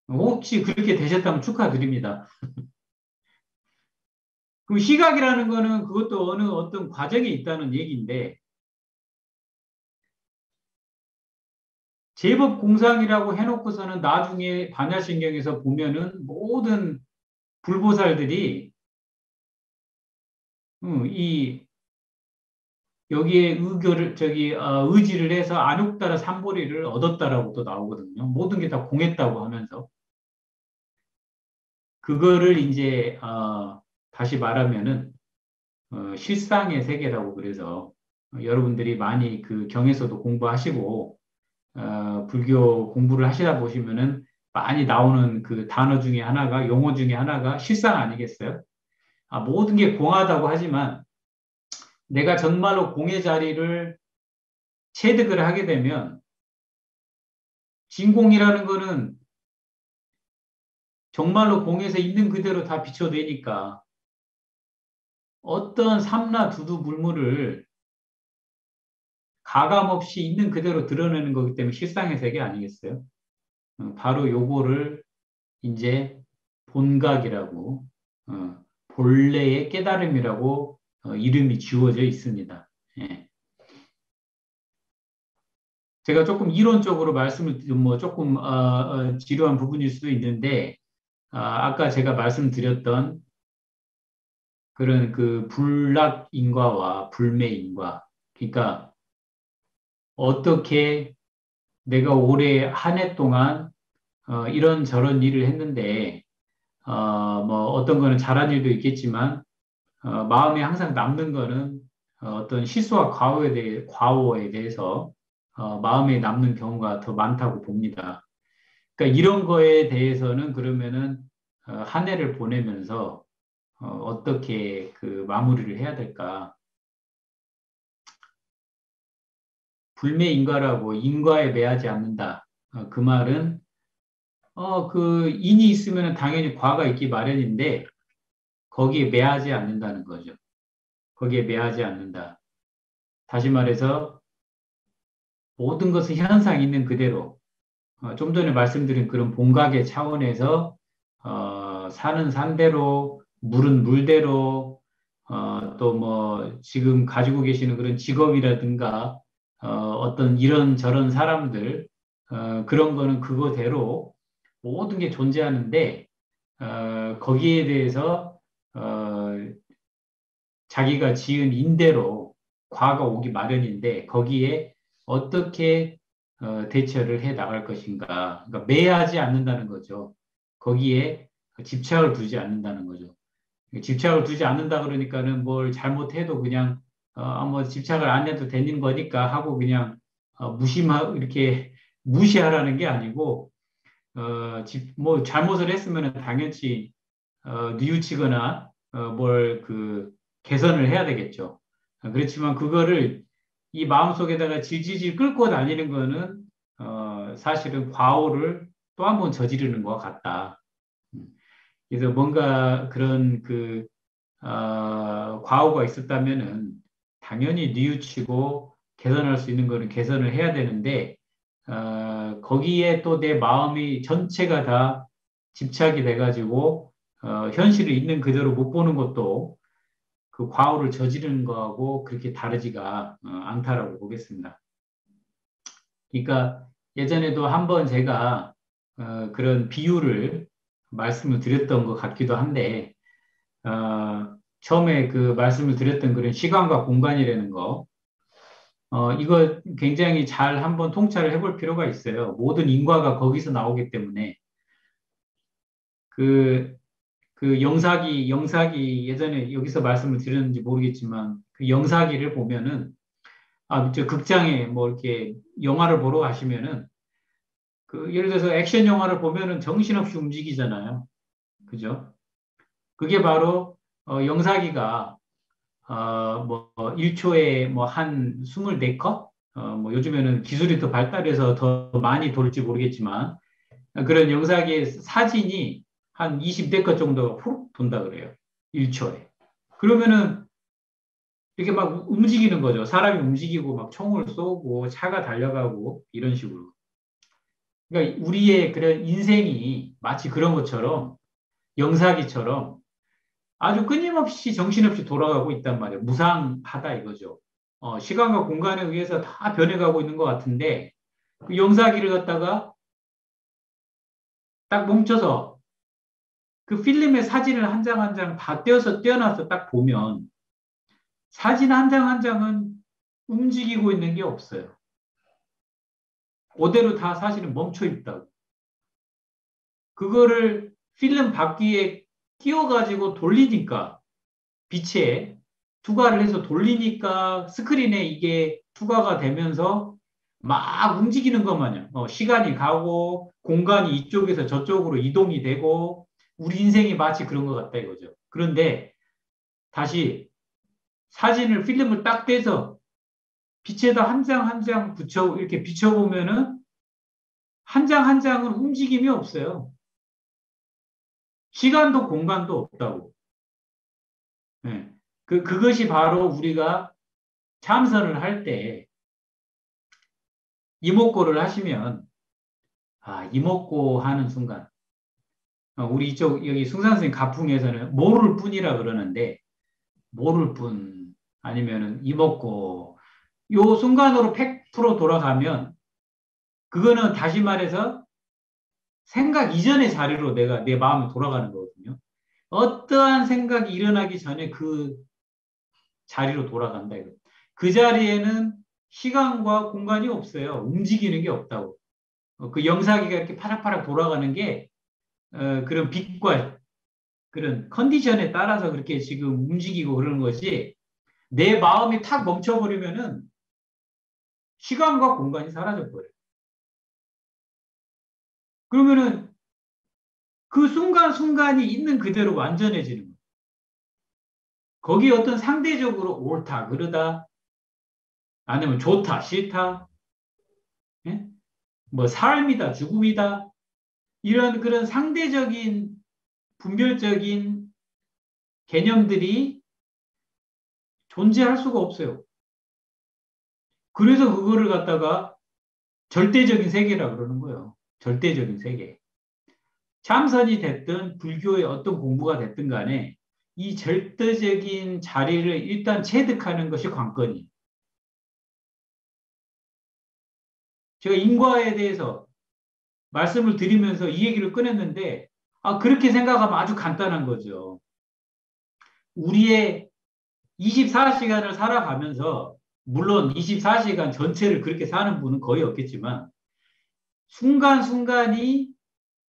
Speaker 4: 혹시 그렇게 되셨다면 축하드립니다. 그 시각이라는 거는 그것도 어떤 과정이 있다는 얘기인데, 제법 공상이라고 해놓고서는 나중에 반야신경에서 보면은 모든 불보살들이 여기에 의지를 해서 안욕다라 삼보리를 얻었다라고 또 나오거든요. 모든 게 다 공했다고 하면서. 그거를 이제, 다시 말하면은, 실상의 세계라고 그래서, 여러분들이 많이 그 경에서도 공부하시고, 불교 공부를 하시다 보시면은 많이 나오는 그 단어 중에 하나가, 용어 중에 하나가 실상 아니겠어요? 모든 게 공하다고 하지만, 내가 정말로 공의 자리를 체득을 하게 되면 진공이라는 거는 정말로 공에서 있는 그대로 다 비춰내니까 어떤 삼라 두두 물물을 가감 없이 있는 그대로 드러내는 거기 때문에 실상의 세계 아니겠어요? 바로 요거를 이제 본각이라고 본래의 깨달음이라고 이름이 지워져 있습니다. 예. 제가 조금 이론적으로 말씀을 뭐 조금 지루한 부분일 수도 있는데 아까 제가 말씀드렸던 그런 그 불락인과와 불매인과 그러니까 어떻게 내가 올해 한 해 동안 이런저런 일을 했는데 뭐 어떤 거는 잘한 일도 있겠지만 마음에 항상 남는 거는 어떤 실수와 과오에 대해서 마음에 남는 경우가 더 많다고 봅니다. 그러니까 이런 거에 대해서는 그러면은 한 해를 보내면서 어떻게 그 마무리를 해야 될까? 불매인과라고 인과에 매하지 않는다. 그 말은 그 인이 있으면 당연히 과가 있기 마련인데 거기에 매하지 않는다는 거죠. 거기에 매하지 않는다. 다시 말해서 모든 것은 현상 있는 그대로 좀 전에 말씀드린 그런 본각의 차원에서 산은 산대로 물은 물대로 또 뭐 지금 가지고 계시는 그런 직업이라든가 어떤 이런 저런 사람들 그런 거는 그거대로 모든 게 존재하는데 거기에 대해서 자기가 지은 인대로 과가 오기 마련인데 거기에 어떻게 대처를 해 나갈 것인가. 그러니까 매하지 않는다는 거죠. 거기에 집착을 두지 않는다는 거죠. 집착을 두지 않는다 그러니까는 뭘 잘못해도 그냥 뭐 집착을 안 해도 되는 거니까 하고 그냥 이렇게 무시하라는 게 아니고 뭐 잘못을 했으면 당연히 뉘우치거나 뭘 개선을 해야 되겠죠. 그렇지만 그거를 이 마음속에다가 질질질 끌고 다니는 거는 사실은 과오를 또 한 번 저지르는 것 같다. 그래서 뭔가 그런 과오가 있었다면은 당연히 뉘우치고 개선할 수 있는 거는 개선을 해야 되는데 거기에 또 내 마음이 전체가 다 집착이 돼가지고 현실을 있는 그대로 못 보는 것도 그 과오를 저지르는 거하고 그렇게 다르지가 않다라고 보겠습니다. 그러니까 예전에도 한번 제가 그런 비유를 말씀을 드렸던 것 같기도 한데 처음에 그 말씀을 드렸던 그런 시간과 공간이라는 거 이거 굉장히 잘 한번 통찰을 해볼 필요가 있어요. 모든 인과가 거기서 나오기 때문에 그 영사기 예전에 여기서 말씀을 드렸는지 모르겠지만 그 영사기를 보면은 저 극장에 뭐 이렇게 영화를 보러 가시면은 예를 들어서 액션 영화를 보면은 정신없이 움직이잖아요. 그죠? 그게 바로 영사기가 뭐 1초에 뭐 한 24컷 뭐 요즘에는 기술이 더 발달해서 더 많이 돌지 모르겠지만 그런 영상의 사진이 한 20대 정도 훅 돈다 그래요. 1초에. 그러면은 이렇게 막 움직이는 거죠. 사람이 움직이고 막 총을 쏘고 차가 달려가고 이런 식으로. 그러니까 우리의 그런 인생이 마치 그런 것처럼 영사기처럼 아주 끊임없이 정신없이 돌아가고 있단 말이에요. 무상하다 이거죠. 시간과 공간에 의해서 다 변해가고 있는 것 같은데 그 영사기를 갖다가 딱 멈춰서 그 필름의 사진을 한 장 한 장 다 떼어놔서 딱 보면 사진 한 장 한 장은 움직이고 있는 게 없어요. 그대로 다 사실은 멈춰 있다고. 그거를 필름 바퀴에 끼워가지고 돌리니까 빛에 투과를 해서 돌리니까 스크린에 이게 투과가 되면서 막 움직이는 것 마냥 시간이 가고 공간이 이쪽에서 저쪽으로 이동이 되고 우리 인생이 마치 그런 것 같다 이거죠. 그런데 다시 사진을 필름을 딱 떼서 빛에다 한 장 한 장 붙여 이렇게 비춰보면은 한 장 한 장은 움직임이 없어요. 시간도 공간도 없다고. 네. 그것이 바로 우리가 참선을 할 때 이목고를 하시면 이목고 하는 순간 우리 이쪽 여기 승산 선생님 가풍에서는 모를 뿐이라 그러는데 모를 뿐 아니면은 이목고 요 순간으로 100% 돌아가면 그거는 다시 말해서 생각 이전의 자리로 내 마음이 돌아가는 거거든요. 어떠한 생각이 일어나기 전에 그 자리로 돌아간다. 그 자리에는 시간과 공간이 없어요. 움직이는 게 없다고. 그 영상기가 이렇게 파락파락 돌아가는 게 그런 빛과 그런 컨디션에 따라서 그렇게 지금 움직이고 그러는 것이 내 마음이 탁 멈춰버리면은 시간과 공간이 사라져버려요. 그러면은 그 순간순간이 있는 그대로 완전해지는 거예요. 거기에 어떤 상대적으로 옳다, 그러다, 아니면 좋다, 싫다, 예? 뭐 삶이다, 죽음이다, 이런 그런 상대적인 분별적인 개념들이 존재할 수가 없어요. 그래서 그거를 갖다가 절대적인 세계라 그러는 거예요. 절대적인 세계. 참선이 됐든 불교의 어떤 공부가 됐든 간에 이 절대적인 자리를 일단 체득하는 것이 관건이에요. 제가 인과에 대해서 말씀을 드리면서 이 얘기를 꺼냈는데 그렇게 생각하면 아주 간단한 거죠. 우리의 24시간을 살아가면서 물론 24시간 전체를 그렇게 사는 분은 거의 없겠지만 순간순간이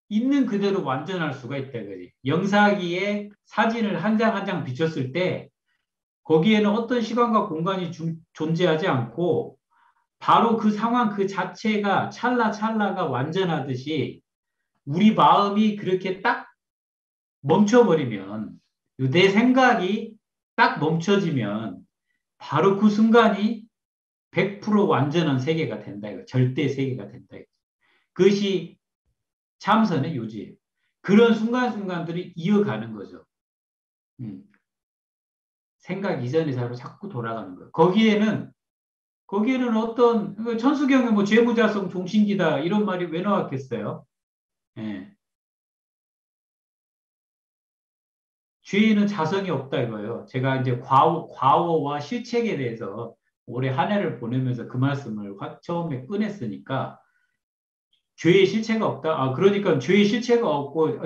Speaker 4: 있는 그대로 완전할 수가 있다. 그지? 영사기에 사진을 한 장 한 장 비췄을 때 거기에는 어떤 시간과 공간이 존재하지 않고 바로 그 상황 그 자체가 찰나찰나가 완전하듯이 우리 마음이 그렇게 딱 멈춰버리면 내 생각이 딱 멈춰지면 바로 그 순간이 100% 완전한 세계가 된다. 이거. 절대 세계가 된다. 이거. 그것이 참선의 요지예요. 그런 순간순간들이 이어가는 거죠. 생각 이전의 자로 자꾸 돌아가는 거예요. 거기에는 어떤 천수경에 뭐 죄무자성 종신기다 이런 말이 왜 나왔겠어요? 예. 죄에는 자성이 없다 이거예요. 제가 이제 과오와 실책에 대해서 올해 한 해를 보내면서 그 말씀을 처음에 꺼냈으니까 죄의 실체가 없다. 아 그러니까 죄의 실체가 없고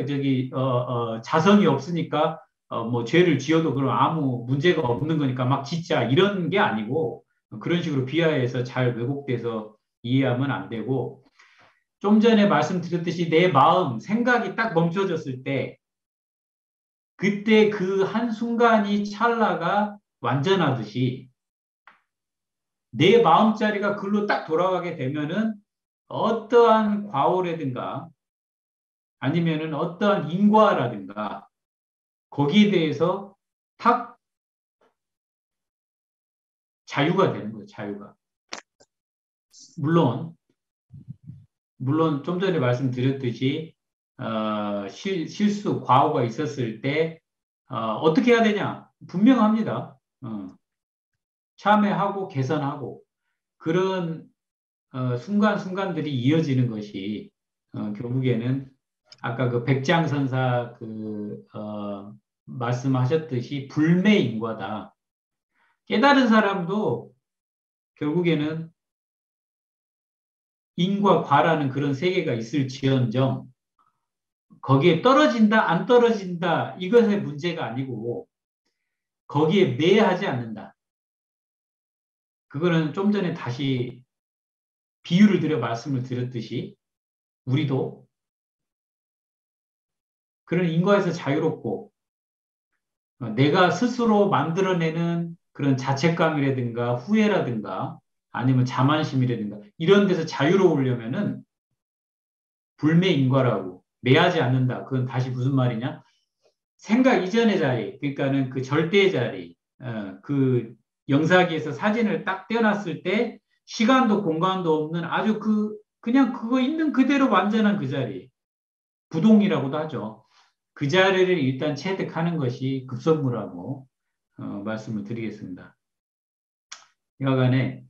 Speaker 4: 자성이 없으니까 뭐 죄를 지어도 그럼 아무 문제가 없는 거니까 막 짓자 이런 게 아니고 그런 식으로 비하해서 잘 왜곡돼서 이해하면 안 되고 좀 전에 말씀드렸듯이 내 마음 생각이 딱 멈춰졌을 때 그때 그 한순간이 찰나가 완전하듯이 내 마음자리가 글로 딱 돌아가게 되면은 어떠한 과오라든가 아니면은 어떠한 인과라든가 거기에 대해서 탁 자유가 되는 거예요. 자유가. 물론 좀 전에 말씀드렸듯이 실수, 과오가 있었을 때 어떻게 해야 되냐? 분명합니다. 참회하고 개선하고 그런 순간순간들이 이어지는 것이 결국에는 아까 그 백장선사 말씀하셨듯이 불매인과다. 깨달은 사람도 결국에는 인과 과라는 그런 세계가 있을지언정 거기에 떨어진다 안 떨어진다 이것의 문제가 아니고 거기에 매하지 않는다. 그거는 좀 전에 다시 비유를 들여 말씀을 드렸듯이 우리도 그런 인과에서 자유롭고 내가 스스로 만들어내는 그런 자책감이라든가 후회라든가 아니면 자만심이라든가 이런 데서 자유로우려면은 불매인과라고 매하지 않는다. 그건 다시 무슨 말이냐? 생각 이전의 자리, 그러니까는 그 절대의 자리, 그 영사기에서 사진을 딱 떼어놨을 때 시간도 공간도 없는 아주 그냥 그거 있는 그대로 완전한 그 자리, 부동이라고도 하죠. 그 자리를 일단 체득하는 것이 급선무라고 말씀을 드리겠습니다. 여하간에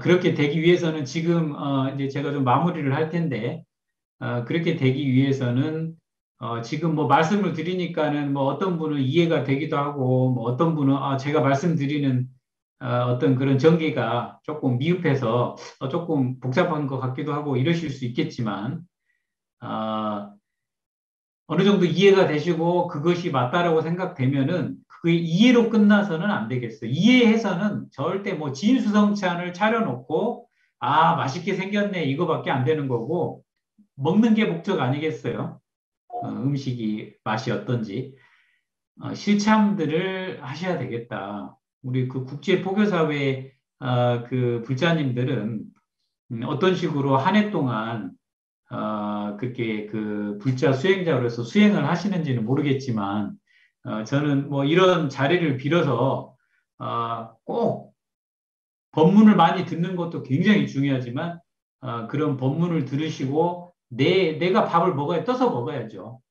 Speaker 4: 그렇게 되기 위해서는 지금 이제 제가 좀 마무리를 할 텐데 그렇게 되기 위해서는 지금 뭐 말씀을 드리니까는 뭐 어떤 분은 이해가 되기도 하고 뭐 어떤 분은 제가 말씀드리는 어떤 그런 전개가 조금 미흡해서 조금 복잡한 것 같기도 하고 이러실 수 있겠지만 어느 정도 이해가 되시고 그것이 맞다라고 생각되면은 그 이해로 끝나서는 안 되겠어요. 이해해서는 절대 뭐 진수성찬을 차려놓고 맛있게 생겼네 이거밖에 안 되는 거고 먹는 게 목적 아니겠어요? 음식이 맛이 어떤지 실참들을 하셔야 되겠다. 우리 그 국제 포교사회 그 불자님들은 어떤 식으로 한 해 동안 그렇게 그 불자 수행자로서 수행을 하시는지는 모르겠지만 저는 뭐 이런 자리를 빌어서 꼭 법문을 많이 듣는 것도 굉장히 중요하지만 그런 법문을 들으시고 내가 밥을 먹어야 떠서 먹어야죠.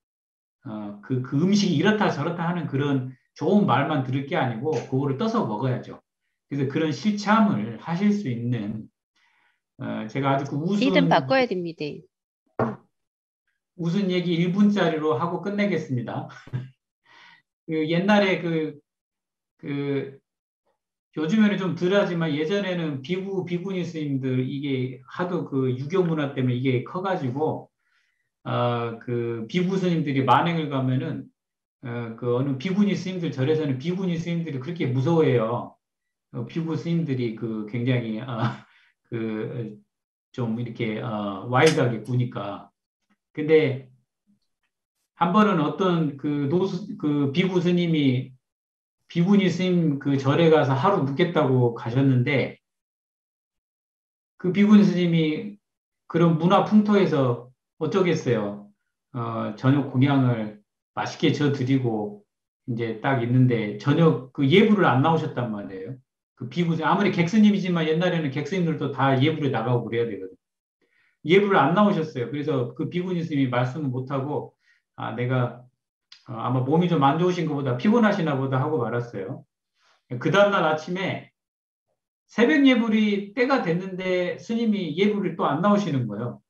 Speaker 4: 그 음식이 이렇다 저렇다 하는 그런 좋은 말만 들을 게 아니고 그거를 떠서 먹어야죠. 그래서 그런 실참을 하실 수 있는 제가 아주 그
Speaker 5: 이름 바꿔야 됩니다.
Speaker 4: 우스운 얘기 1분짜리로 하고 끝내겠습니다. 그 옛날에 요즘에는 좀 덜하지만 예전에는 비구니 스님들 이게 하도 그 유교 문화 때문에 이게 커가지고 그 비구 스님들이 만행을 가면은 그 어느 비구니 스님들 절에서는 비구니 스님들이 그렇게 무서워해요. 비구 스님들이 그 굉장히 그 좀 이렇게 와일드하게 구니까. 근데 한 번은 어떤 그 비구 스님이 비구니 스님 그 절에 가서 하루 묵겠다고 가셨는데 그 비구니 스님이 그런 문화 풍토에서 어쩌겠어요. 저녁 공양을 맛있게 져 드리고 이제 딱 있는데 저녁 그 예불을 안 나오셨단 말이에요. 그 비구 스님 아무리 객스님이지만 옛날에는 객스님들도 다 예불에 나가고 그래야 되거든요. 예불을 안 나오셨어요. 그래서 그 비구니 스님이 말씀을 못 하고 내가 아마 몸이 좀 안 좋으신 것보다 피곤하시나 보다 하고 말았어요. 그 다음날 아침에 새벽 예불이 때가 됐는데 스님이 예불을 또 안 나오시는 거예요.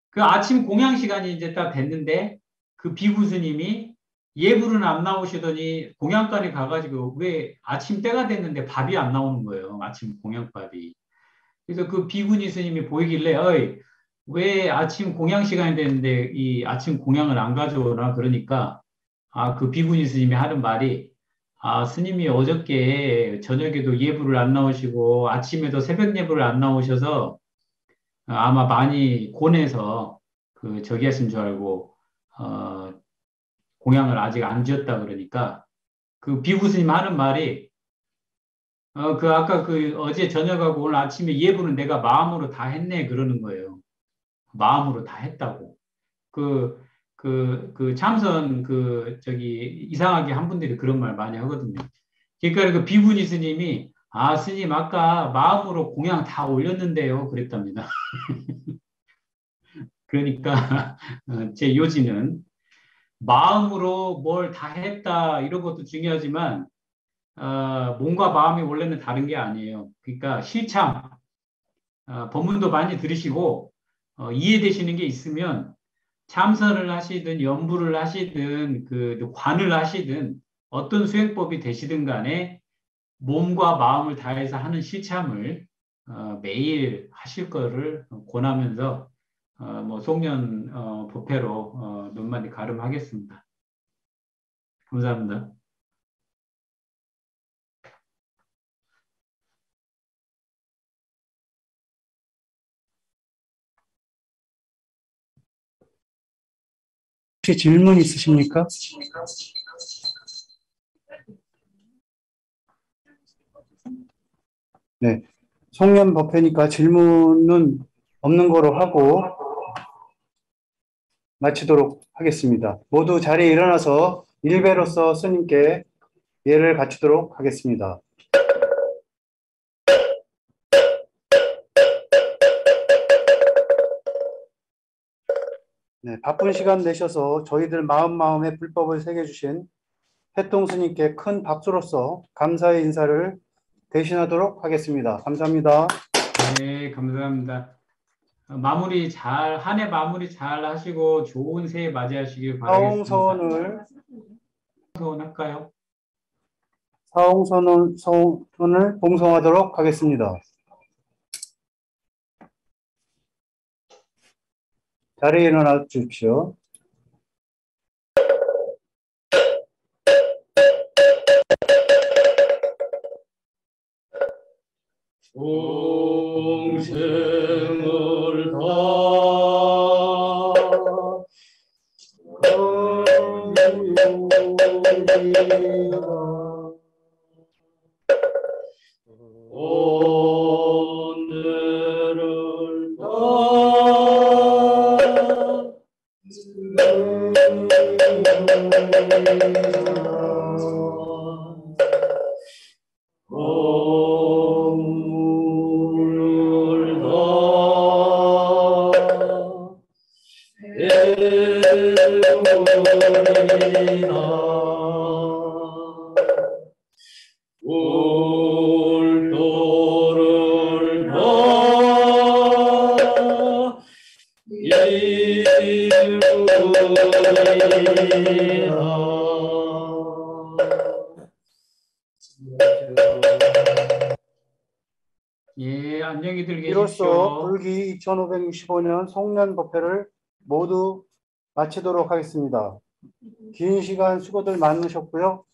Speaker 4: 그 아침 공양 시간이 이제 딱 됐는데 그 비구 스님이 예불은 안 나오시더니 공양간에 가가지고 왜 아침 때가 됐는데 밥이 안 나오는 거예요. 아침 공양밥이. 그래서 그 비구니 스님이 보이길래 어이 왜 아침 공양 시간이 됐는데 이 아침 공양을 안 가져오나 그러니까 그 비구니 스님이 하는 말이 스님이 어저께 저녁에도 예불을 안 나오시고 아침에도 새벽 예불을 안 나오셔서 아마 많이 곤해서 그 저기 하신 줄 알고 공양을 아직 안 지었다 그러니까 그 비구 스님 하는 말이 그 아까 그 어제 저녁하고 오늘 아침에 예불은 내가 마음으로 다 했네 그러는 거예요. 마음으로 다 했다고. 그 참선 저기 이상하게 한 분들이 그런 말 많이 하거든요. 그러니까 그 비구니 스님이 스님 아까 마음으로 공양 다 올렸는데요 그랬답니다. 그러니까 제 요지는 마음으로 뭘 다 했다 이런 것도 중요하지만 몸과 마음이 원래는 다른 게 아니에요. 그러니까 실참 법문도 많이 들으시고 이해되시는 게 있으면 참선을 하시든 연부를 하시든 그 관을 하시든 어떤 수행법이 되시든 간에 몸과 마음을 다해서 하는 실참을 매일 하실 거를 권하면서 뭐 송년 법회로 몇 마디 가름하겠습니다. 감사합니다.
Speaker 1: 혹시 질문 있으십니까? 네, 송년 법회니까 질문은 없는 거로 하고 마치도록 하겠습니다. 모두 자리에 일어나서 일배로서 스님께 예를 갖추도록 하겠습니다. 네, 바쁜 시간 내셔서 저희들 마음에 불법을 새겨주신 해통 스님께 큰 박수로서 감사의 인사를 대신하도록 하겠습니다. 감사합니다.
Speaker 4: 네, 감사합니다. 한 해 마무리 잘 하시고 좋은 새해 맞이하시길 바라겠습니다. 사홍선을 할까요?
Speaker 1: 사홍선을 봉송하도록 하겠습니다. 자리에 일어나 주십시오.
Speaker 5: 공생을 다 오늘을 다 울도를 다
Speaker 4: 예, 안녕히 들게
Speaker 1: 이로써
Speaker 4: 계십시오.
Speaker 1: 불기 2565년 송년 법회를 모두 마치도록 하겠습니다. 긴 시간 수고들 많으셨고요.